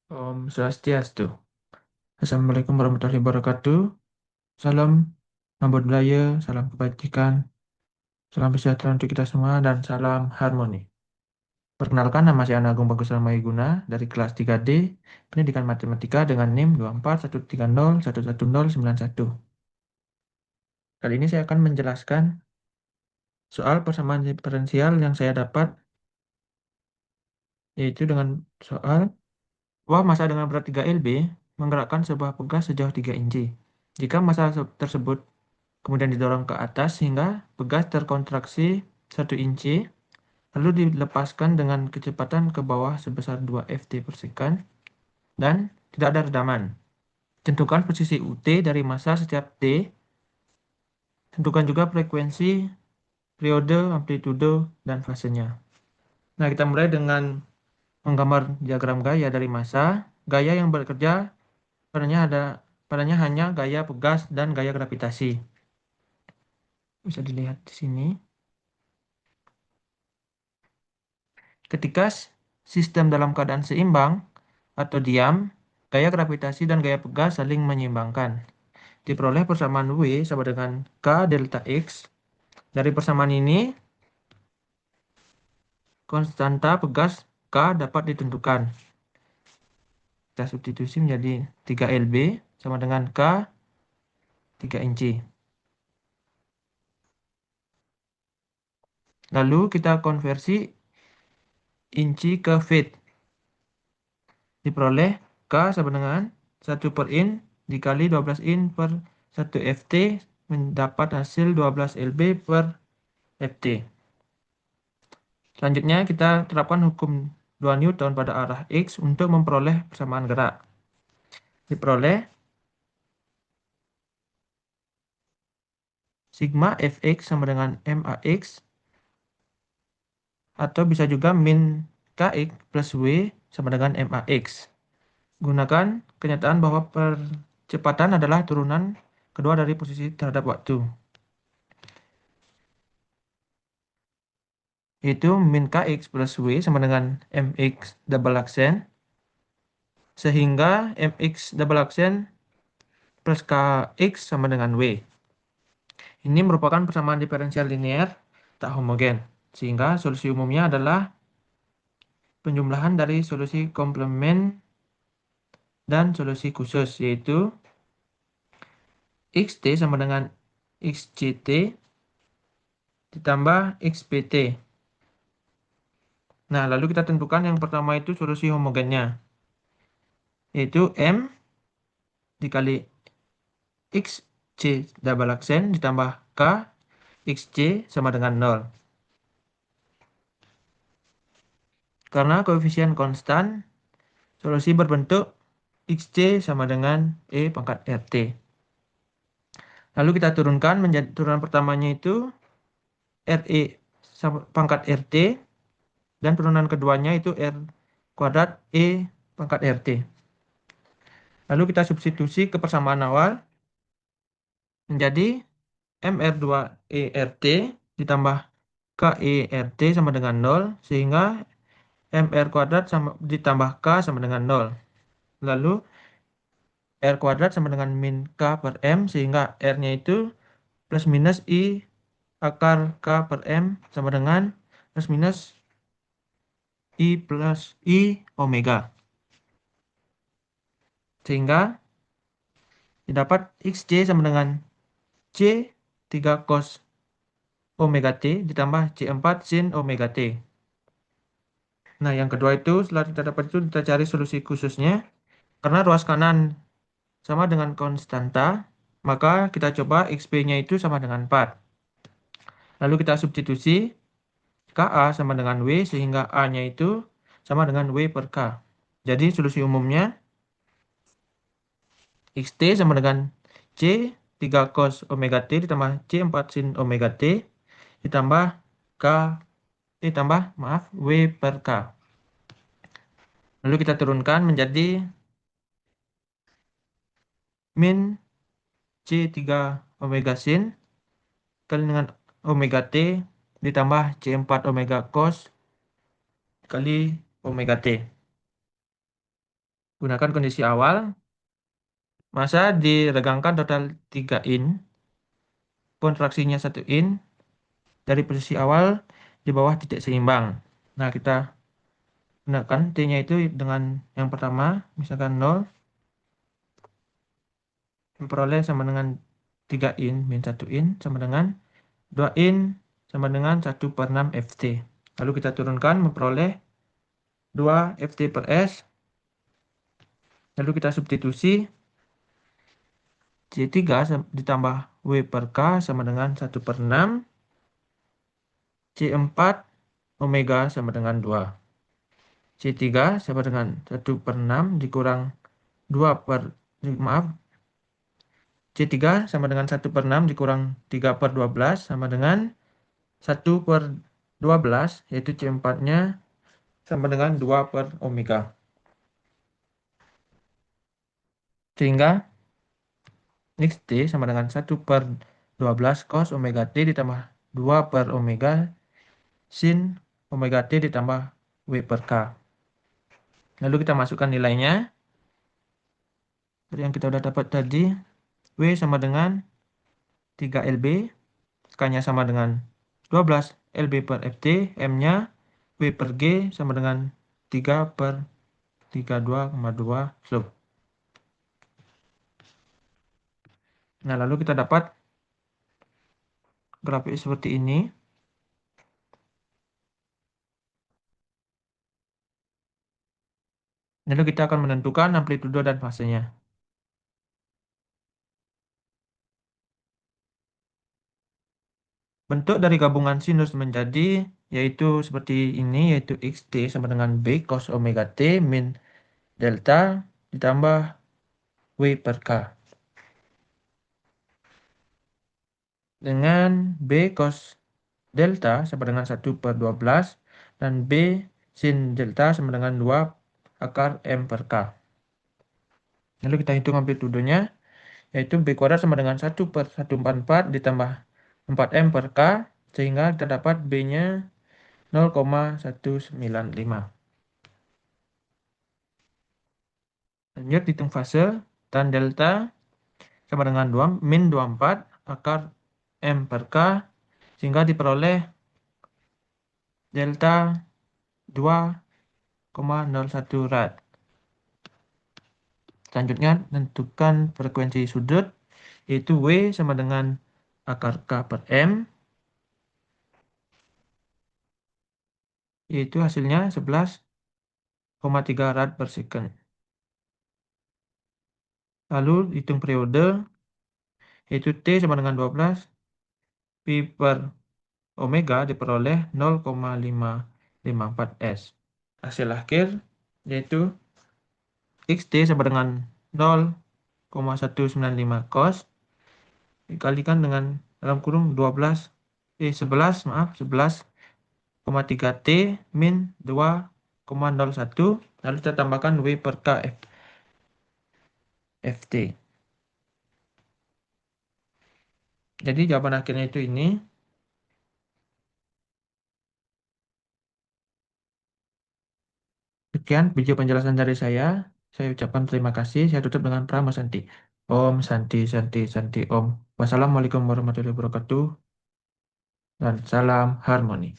Om Swastiastu. Assalamualaikum warahmatullahi wabarakatuh. Salam Namo Buddhaya, salam kebajikan, salam sejahtera untuk kita semua, dan salam harmoni. Perkenalkan, nama saya Anagung Bagus Ramayiguna dari kelas 3D Pendidikan Matematika dengan NIM 24130111091. Kali ini saya akan menjelaskan soal persamaan diferensial yang saya dapat, yaitu dengan soal bahwa massa dengan berat 3 lb menggerakkan sebuah pegas sejauh 3 inci. Jika massa tersebut kemudian didorong ke atas sehingga pegas terkontraksi 1 inci, lalu dilepaskan dengan kecepatan ke bawah sebesar 2 Ft per second, dan tidak ada redaman. Tentukan posisi UT dari massa setiap T. Tentukan juga frekuensi, periode, amplitude, dan fasenya. Nah, kita mulai dengan menggambar diagram gaya dari massa. Gaya yang bekerja padanya hanya gaya pegas dan gaya gravitasi. Bisa dilihat di sini. Ketika sistem dalam keadaan seimbang atau diam, gaya gravitasi dan gaya pegas saling menyeimbangkan. Diperoleh persamaan W sama dengan K delta X. Dari persamaan ini, konstanta pegas K dapat ditentukan. Kita substitusi menjadi 3 lb sama dengan K 3 inci. Lalu kita konversi inci ke feet. Diperoleh K sama dengan 1 per in dikali 12 in per 1 Ft, mendapat hasil 12 lb per Ft. Selanjutnya kita terapkan hukum 2 Newton pada arah X untuk memperoleh persamaan gerak. Diperoleh sigma Fx sama dengan max, atau bisa juga min kx plus w sama dengan max. Gunakan kenyataan bahwa percepatan adalah turunan kedua dari posisi terhadap waktu, yaitu min kx plus w sama dengan mx double aksen, sehingga mx double aksen plus kx sama dengan w. Ini merupakan persamaan diferensial linear tak homogen, sehingga solusi umumnya adalah penjumlahan dari solusi komplement dan solusi khusus, yaitu xt sama dengan xct ditambah xpt. Nah, lalu kita tentukan yang pertama itu solusi homogennya, yaitu M dikali xc double aksen ditambah k xc sama dengan 0. Karena koefisien konstan, solusi berbentuk xc sama dengan E pangkat RT. Lalu kita turunkan menjadi turunan pertamanya itu RE pangkat RT, dan turunan keduanya itu R kuadrat E pangkat RT. Lalu kita substitusi ke persamaan awal menjadi MR2ERT ditambah KERT sama dengan 0, sehingga MR kuadrat ditambah K sama dengan 0. Lalu R kuadrat sama dengan min K per M, sehingga R-nya itu plus minus I akar K per M sama dengan plus minus I plus I omega. Sehingga didapat XC sama dengan C 3 cos omega T ditambah C4 sin omega T. Nah, yang kedua itu setelah kita dapat itu kita cari solusi khususnya. Karena ruas kanan sama dengan konstanta, maka kita coba XP-nya itu sama dengan 4. Lalu kita substitusi KA sama dengan W, sehingga A-nya itu sama dengan W per K. Jadi solusi umumnya XT sama dengan C 3 cos omega T ditambah C4 sin omega T ditambah K W per K. Lalu kita turunkan menjadi min C3 omega sin kali dengan omega T ditambah C4 omega cos kali omega T. Gunakan kondisi awal, massa diregangkan total 3 in, kontraksinya 1 in, dari posisi awal di bawah titik seimbang. Nah, kita gunakan T-nya itu dengan yang pertama, misalkan 0, memperoleh sama dengan 3 in min 1 in sama dengan 2 in sama dengan 1/6 Ft. Lalu kita turunkan memperoleh 2 Ft per S. Lalu kita substitusi C3 ditambah W per K sama dengan 1/6. C4 Omega sama dengan 2. C3 sama dengan 1/6 dikurang 2 per, maaf, C3 sama dengan 1/6 dikurang 3/12 sama dengan 1/12, yaitu C4-nya sama dengan 2 per omega. Sehingga XT sama dengan 1/12 cos omega T ditambah 2 per omega sin omega T ditambah W per K. Lalu kita masukkan nilainya. Seperti yang kita udah dapat tadi, W sama dengan 3 LB, K-nya sama dengan 12 LB per FT, M-nya W per G sama dengan 3/32,2 slope. Nah, lalu kita dapat grafik seperti ini. Lalu kita akan menentukan amplitudo dan fasenya. Bentuk dari gabungan sinus menjadi yaitu seperti ini, yaitu XT sama dengan B cos omega T min delta ditambah W per K. Dengan B cos delta sama dengan 1/12 dan B sin delta sama dengan 2 akar M per K. Lalu kita hitung amplitudonya, yaitu B kuadrat sama dengan 1/144 ditambah 4M per K, sehingga kita dapat B-nya 0,195. Lanjut hitung fase, tan delta sama dengan 2 min 24 akar M per K, sehingga diperoleh delta 2,01 rad. Selanjutnya, tentukan frekuensi sudut, yaitu W sama dengan akar K per M, yaitu hasilnya 11,3 rad per second. Lalu hitung periode, yaitu T sama dengan 12, Pi per omega diperoleh 0,554 S. Hasil akhir yaitu XT sama dengan 0,195 cos dikalikan dengan dalam kurung 11,3 T min 2,01, lalu kita tambahkan W per K FT. Jadi jawaban akhirnya itu ini. Sekian video penjelasan dari saya. Saya ucapkan terima kasih. Saya tutup dengan Prama Santi. Om Santi Santi Santi Om. Wassalamualaikum warahmatullahi wabarakatuh. Dan salam harmoni.